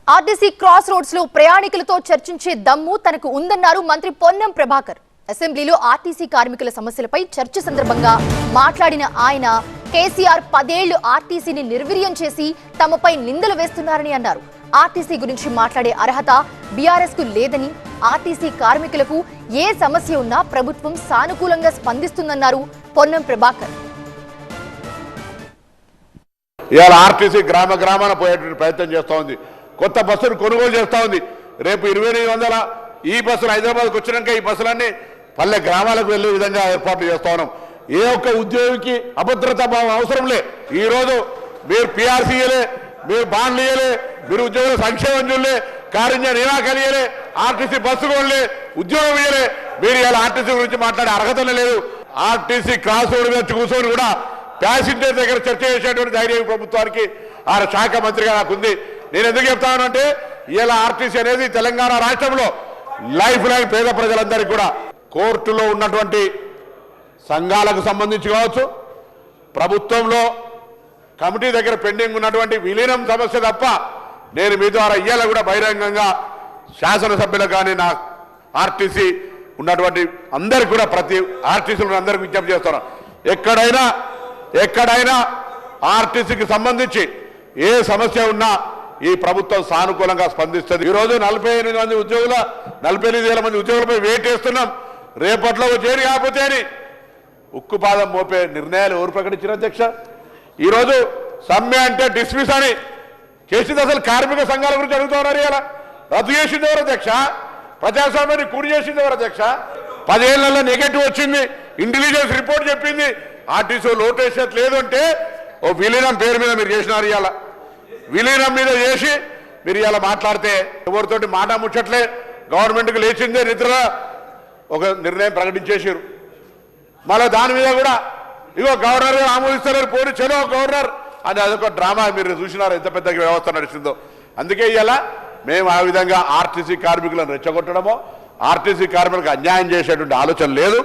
RTC cross roads లో ప్రయాణికులతో చర్చించే దమ్ము తనకు ఉందన్నారు మంత్రి పొన్నం ప్రభాకర్. అసెంబ్లీలో ఆర్టీసీ కార్మికుల సమస్యలపై చర్చ సందర్భంగా మాట్లాడిన ఆయన కేసీఆర్ 10 ఏళ్లు ఆర్టీసీని నిర్వీర్యం చేసి తమపై నిందలు వేస్తున్నారని అన్నారు. ఆర్టీసీ గురించి మాట్లాడే అర్హత బీఆర్ఎస్ కు లేదని, ఆర్టీసీ కార్మికులకు ఏ సమస్య ఉన్నా ప్రభుత్వం సానుకూలంగా స్పందిస్తుందన్నారు పొన్నం ప్రభాకర్. ఇవాళ ఆర్టీసీ గ్రామ గ్రామాన పోయేటువంటి ప్రయత్నం చేస్తూ ఉంది. కొత్త బస్సులు కొనుగోలు చేస్తూ ఉంది. రేపు 2400 ఈ బస్సులు హైదరాబాద్కి వచ్చినాక ఈ బస్సులన్నీ పల్లె గ్రామాలకు వెళ్లే విధంగా ఏర్పాట్లు చేస్తా ఉన్నాం. ఏ ఒక్క ఉద్యోగికి అభద్రతా భావం అవసరం లే. ఈరోజు మీరు పిఆర్సీ ఇయ్యలే, మీరు బాండ్లు ఇయ్యలే, మీరు ఉద్యోగుల సంక్షేమం చూడలే, కారుణ్య నిరాకరణ ఇయ్యలే, ఆర్టీసీ బస్సు కొనలే, ఉద్యోగం ఇయ్యలే. మీరు ఇలా ఆర్టీసీ గురించి మాట్లాడే అర్హతనే లేదు. ఆర్టీసీ క్రాస్ రోడ్ మీద కూర్చొని కూడా ప్యాసింజర్ దగ్గర చర్చ చేసేటువంటి ధైర్యం ప్రభుత్వానికి ఆ శాఖ మంత్రిగా నాకుంది. నేను ఎందుకు చెప్తానంటే ఇలా ఆర్టీసీ అనేది తెలంగాణ రాష్ట్రంలో లైఫ్ లైన్ పేద ప్రజలందరికీ కూడా కోర్టులో ఉన్నటువంటి సంఘాలకు సంబంధించి కావచ్చు, ప్రభుత్వంలో కమిటీ దగ్గర పెండింగ్ ఉన్నటువంటి విలీనం సమస్య తప్ప నేను మీ ద్వారా ఇయ్యాల కూడా బహిరంగంగా శాసనసభ్యులకు కానీ నా ఆర్టీసీ ఉన్నటువంటి అందరికి కూడా ప్రతి ఆర్టీసీలో అందరికీ విజ్ఞప్తి చేస్తున్నాను. ఎక్కడైనా ఆర్టీసీకి సంబంధించి ఏ సమస్య ఉన్నా ఈ ప్రభుత్వం సానుకూలంగా స్పందిస్తుంది. ఈరోజు 48 మంది ఉద్యోగుల 48,000 మంది ఉద్యోగులపై వెయిట్ చేస్తున్నాం. రేపట్లో చేరి కాకపోతే అని ఉక్కుపాదం మోపే నిర్ణయాలు ఎవరు ప్రకటించారు అధ్యక్ష? ఈరోజు సమ్మె అంటే డిస్మిస్ అని చేసింది అసలు కార్మిక సంఘాల గురించి అడుగుతున్నారు. ఇలా రద్దు చేసింది ఎవరు అధ్యక్ష? ప్రజాస్వామ్యాన్ని కూడి చేసింది ఎవరు అధ్యక్ష? 10 ఏళ్లలో నెగటివ్ వచ్చింది, ఇంటెలిజెన్స్ రిపోర్ట్ చెప్పింది, ఆర్టీసీ లోటేషన్ లేదు అంటే ఓ విలీనం పేరు మీద మీరు చేసినారు. ఇవాళ విలీనం మీద చేసి మీరు ఇలా మాట్లాడితే ఎవరితోటి మాట ముచ్చట్లే. గవర్నమెంట్కి లేచిందే నిద్ర ఒక నిర్ణయం ప్రకటించేసారు. మళ్ళీ దాని మీద కూడా ఇగో గవర్నర్ ఆమోదిస్తారు పోనీ చలో గవర్నర్ అని అదొక డ్రామా మీరు చూసినారు ఎంత పెద్ద వ్యవస్థ నడిచిందో. అందుకే ఇలా మేము ఆ విధంగా ఆర్టీసీ కార్మికులను రెచ్చగొట్టడమో ఆర్టీసీ కార్మికులకు అన్యాయం చేసేటువంటి ఆలోచన లేదు.